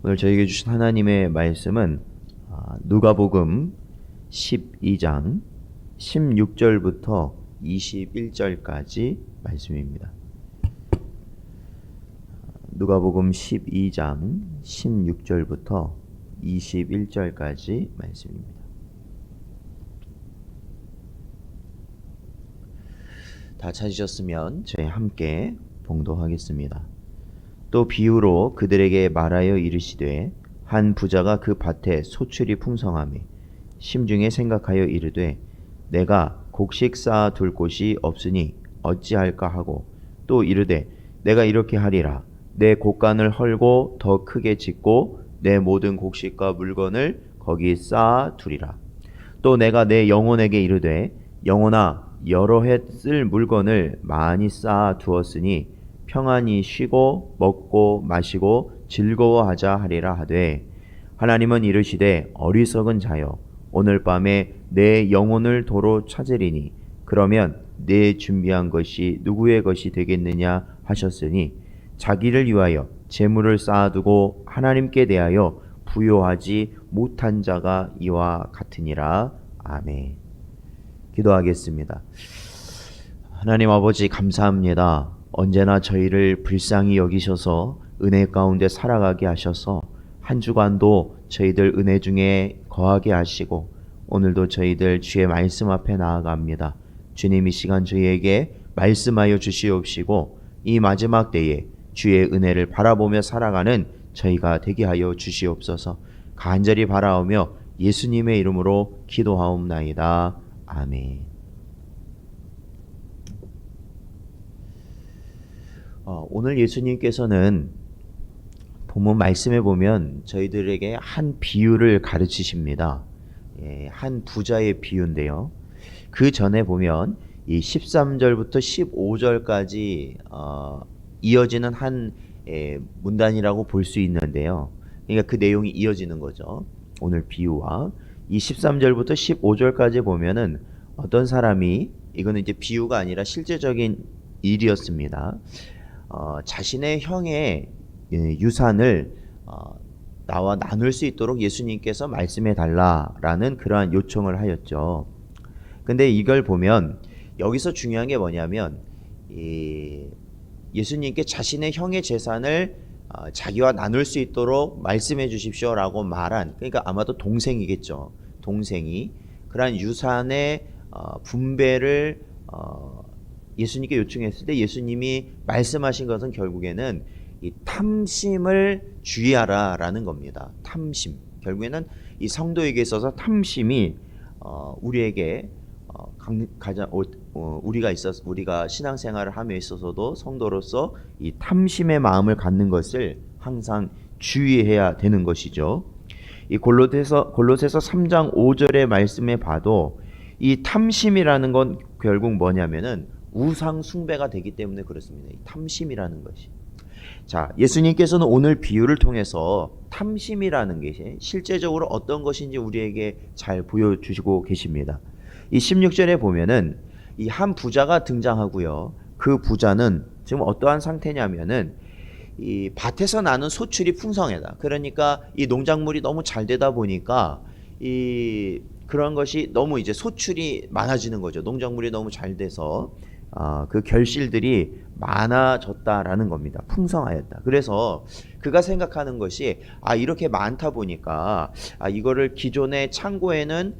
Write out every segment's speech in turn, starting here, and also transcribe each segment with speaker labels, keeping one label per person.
Speaker 1: 오늘 저에게 주신 하나님의 말씀은 누가복음 12장 16절부터 21절까지 말씀입니다. 누가복음 12장 16절부터 21절까지 말씀입니다. 다 찾으셨으면 저희 함께 봉독하겠습니다. 또 비유로 그들에게 말하여 이르시되 한 부자가 그 밭에 소출이 풍성하매 심중에 생각하여 이르되 내가 곡식 쌓아 둘 곳이 없으니 어찌할까 하고 또 이르되 내가 이렇게 하리라 내 곡간을 헐고 더 크게 짓고 내 모든 곡식과 물건을 거기 쌓아 두리라. 또 내가 내 영혼에게 이르되 영혼아 여러 해 쓸 물건을 많이 쌓아 두었으니 평안히 쉬고 먹고 마시고 즐거워하자 하리라 하되 하나님은 이르시되 어리석은 자여 오늘 밤에 내 영혼을 도로 찾으리니 그러면 내 준비한 것이 누구의 것이 되겠느냐 하셨으니 자기를 위하여 재물을 쌓아두고 하나님께 대하여 부요하지 못한 자가 이와 같으니라. 아멘. 기도하겠습니다. 하나님 아버지 감사합니다. 언제나 저희를 불쌍히 여기셔서 은혜 가운데 살아가게 하셔서 한 주간도 저희들 은혜 중에 거하게 하시고 오늘도 저희들 주의 말씀 앞에 나아갑니다. 주님 이 시간 저희에게 말씀하여 주시옵시고 이 마지막 때에 주의 은혜를 바라보며 살아가는 저희가 되게 하여 주시옵소서. 간절히 바라오며 예수님의 이름으로 기도하옵나이다. 아멘. 오늘 예수님께서는 본문 말씀에 보면 저희들에게 한 비유를 가르치십니다. 한 부자의 비유인데요. 그 전에 보면 이 13절부터 15절까지 이어지는 한 문단이라고 볼 수 있는데요. 그러니까 그 내용이 이어지는 거죠. 오늘 비유와 이 13절부터 15절까지 보면은 어떤 사람이 이거는 이제 비유가 아니라 실제적인 일이었습니다. 자신의 형의 유산을 나와 나눌 수 있도록 예수님께서 말씀해 달라라는 그러한 요청을 하였죠. 근데 이걸 보면 여기서 중요한 게 뭐냐면 예수님께 자신의 형의 재산을 자기와 나눌 수 있도록 말씀해 주십시오라고 말한, 그러니까 아마도 동생이겠죠. 동생이 그러한 유산의 분배를 예수님께 요청했을 때 예수님이 말씀하신 것은 결국에는 이 탐심을 주의하라라는 겁니다. 탐심. 결국에는 이 성도에게 있어서 탐심이 우리에게 우리가 신앙생활을 함에 있어서도 성도로서 이 탐심의 마음을 갖는 것을 항상 주의해야 되는 것이죠. 이 골로새서 3장 5절의 말씀에 봐도 이 탐심이라는 건 결국 뭐냐면은 우상 숭배가 되기 때문에 그렇습니다. 이 탐심이라는 것이. 자, 예수님께서는 오늘 비유를 통해서 탐심이라는 것이 실제적으로 어떤 것인지 우리에게 잘 보여주시고 계십니다. 이 16절에 보면은 이 한 부자가 등장하고요. 그 부자는 지금 어떠한 상태냐면은 이 밭에서 나는 소출이 풍성하다. 그러니까 이 농작물이 너무 잘 되다 보니까 그런 것이 너무 이제 소출이 많아지는 거죠. 농작물이 너무 잘 돼서 그 결실들이 많아졌다라는 겁니다. 풍성하였다. 그래서 그가 생각하는 것이 이렇게 많다 보니까 이거를 기존의 창고에는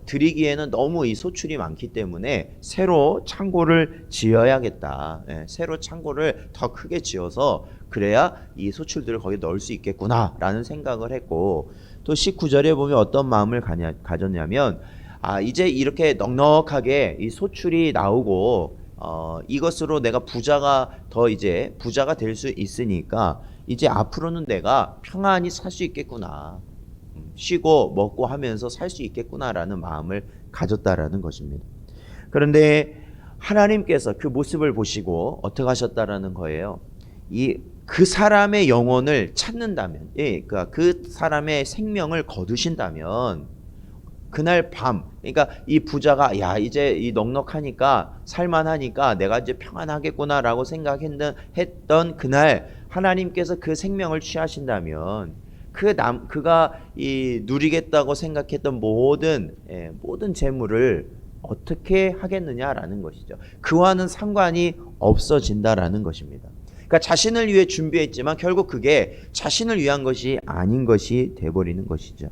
Speaker 1: 드리기에는 너무 이 소출이 많기 때문에 새로 창고를 지어야겠다. 새로 창고를 더 크게 지어서 그래야 이 소출들을 거기 넣을 수 있겠구나라는 생각을 했고, 또 19절에 보면 어떤 마음을 가졌냐면 이제 이렇게 넉넉하게 이 소출이 나오고 이것으로 내가 부자가 될 수 있으니까 이제 앞으로는 내가 평안히 살 수 있겠구나. 쉬고 먹고 하면서 살 수 있겠구나라는 마음을 가졌다라는 것입니다. 그런데 하나님께서 그 모습을 보시고 어떻게 하셨다라는 거예요. 그 사람의 영혼을 찾는다면, 그러니까 그 사람의 생명을 거두신다면 그날 밤, 그러니까 이 부자가 이제 이 넉넉하니까 살만하니까 내가 이제 평안하겠구나라고 생각했던 그날 하나님께서 그 생명을 취하신다면 그가 누리겠다고 생각했던 모든 재물을 어떻게 하겠느냐라는 것이죠. 그와는 상관이 없어진다라는 것입니다. 그러니까 자신을 위해 준비했지만 결국 그게 자신을 위한 것이 아닌 것이 돼버리는 것이죠.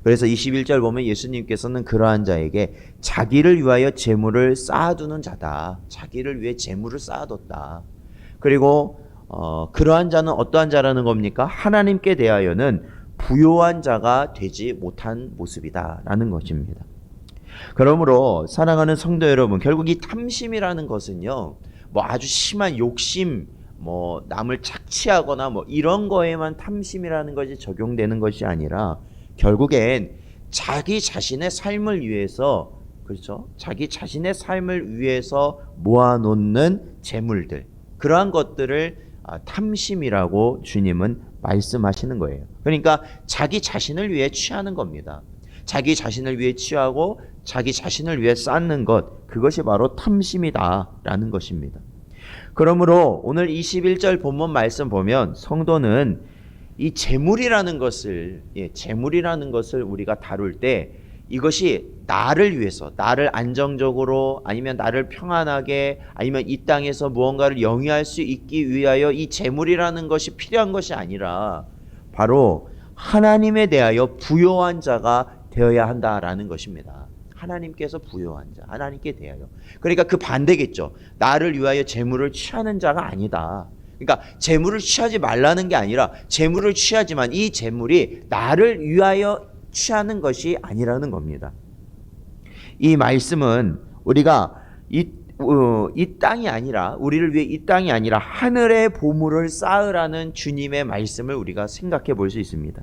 Speaker 1: 그래서 21절 보면 예수님께서는 그러한 자에게 자기를 위하여 재물을 쌓아두는 자다. 자기를 위해 재물을 쌓아뒀다. 그리고 그러한 자는 어떠한 자라는 겁니까? 하나님께 대하여는 부요한 자가 되지 못한 모습이다라는 것입니다. 그러므로 사랑하는 성도 여러분, 결국 이 탐심이라는 것은요, 뭐 아주 심한 욕심, 뭐 남을 착취하거나 뭐 이런 거에만 탐심이라는 것이 적용되는 것이 아니라 결국엔 자기 자신의 삶을 위해서, 그렇죠? 자기 자신의 삶을 위해서 모아놓는 재물들, 그러한 것들을 탐심이라고 주님은 말씀하시는 거예요. 그러니까 자기 자신을 위해 취하는 겁니다. 자기 자신을 위해 취하고 자기 자신을 위해 쌓는 것, 그것이 바로 탐심이다라는 것입니다. 그러므로 오늘 21절 본문 말씀 보면 성도는 이 재물이라는 것을 우리가 다룰 때 이것이 나를 위해서, 나를 안정적으로, 아니면 나를 평안하게, 아니면 이 땅에서 무언가를 영위할 수 있기 위하여 이 재물이라는 것이 필요한 것이 아니라 바로 하나님에 대하여 부요한 자가 되어야 한다라는 것입니다. 하나님께서 부요한 자, 하나님께 대하여. 그러니까 그 반대겠죠. 나를 위하여 재물을 취하는 자가 아니다. 그러니까 재물을 취하지 말라는 게 아니라 재물을 취하지만 이 재물이 나를 위하여 취하는 것이 아니라는 겁니다. 이 말씀은 우리가 이 땅이 아니라, 우리를 위해 이 땅이 아니라 하늘의 보물을 쌓으라는 주님의 말씀을 우리가 생각해 볼 수 있습니다.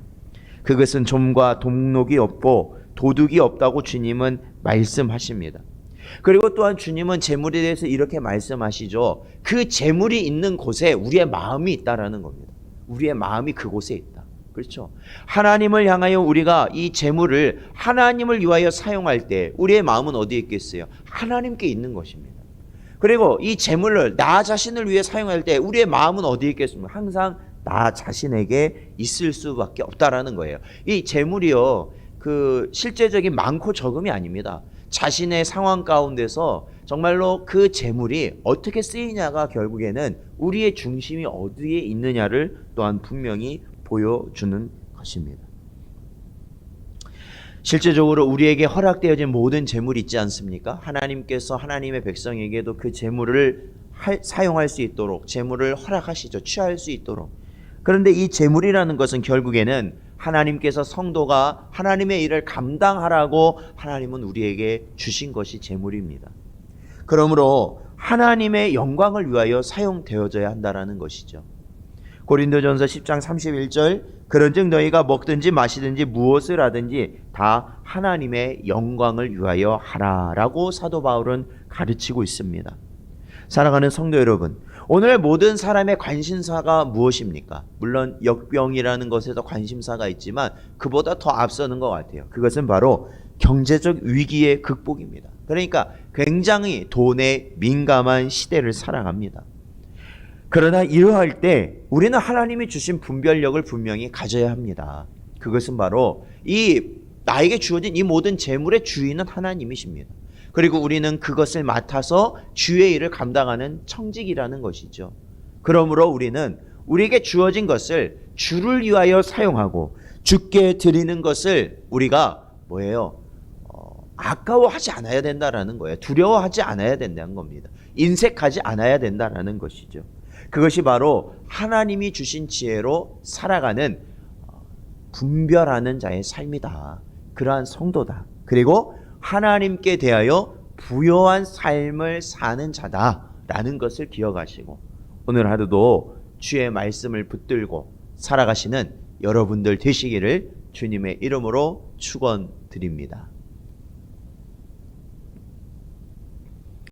Speaker 1: 그것은 좀과 동록이 없고 도둑이 없다고 주님은 말씀하십니다. 그리고 또한 주님은 재물에 대해서 이렇게 말씀하시죠. 그 재물이 있는 곳에 우리의 마음이 있다라는 겁니다. 우리의 마음이 그곳에 있다. 그렇죠? 하나님을 향하여 우리가 이 재물을 하나님을 위하여 사용할 때 우리의 마음은 어디에 있겠어요? 하나님께 있는 것입니다. 그리고 이 재물을 나 자신을 위해 사용할 때 우리의 마음은 어디에 있겠습니까? 항상 나 자신에게 있을 수밖에 없다라는 거예요. 이 재물이요, 그 실제적인 많고 적음이 아닙니다. 자신의 상황 가운데서 정말로 그 재물이 어떻게 쓰이냐가 결국에는 우리의 중심이 어디에 있느냐를 또한 분명히 보여주는 것입니다. 실제적으로 우리에게 허락되어진 모든 재물이 있지 않습니까? 하나님께서 하나님의 백성에게도 그 재물을 사용할 수 있도록 재물을 허락하시죠. 취할 수 있도록. 그런데 이 재물이라는 것은 결국에는 하나님께서 성도가 하나님의 일을 감당하라고 하나님은 우리에게 주신 것이 재물입니다. 그러므로 하나님의 영광을 위하여 사용되어져야 한다는 것이죠. 고린도전서 10장 31절, 그런즉 너희가 먹든지 마시든지 무엇을 하든지 다 하나님의 영광을 위하여 하라라고 사도 바울은 가르치고 있습니다. 사랑하는 성도 여러분, 오늘 모든 사람의 관심사가 무엇입니까? 물론 역병이라는 것에도 관심사가 있지만 그보다 더 앞서는 것 같아요. 그것은 바로 경제적 위기의 극복입니다. 그러니까 굉장히 돈에 민감한 시대를 살아갑니다. 그러나 이러할 때 우리는 하나님이 주신 분별력을 분명히 가져야 합니다. 그것은 바로 나에게 주어진 이 모든 재물의 주인은 하나님이십니다. 그리고 우리는 그것을 맡아서 주의 일을 감당하는 청직이라는 것이죠. 그러므로 우리는 우리에게 주어진 것을 주를 위하여 사용하고 주께 드리는 것을 우리가 아까워하지 않아야 된다라는 거예요. 두려워하지 않아야 된다는 겁니다. 인색하지 않아야 된다라는 것이죠. 그것이 바로 하나님이 주신 지혜로 살아가는 분별하는 자의 삶이다. 그러한 성도다. 그리고 하나님께 대하여 부요한 삶을 사는 자다라는 것을 기억하시고 오늘 하루도 주의 말씀을 붙들고 살아가시는 여러분들 되시기를 주님의 이름으로 축원드립니다.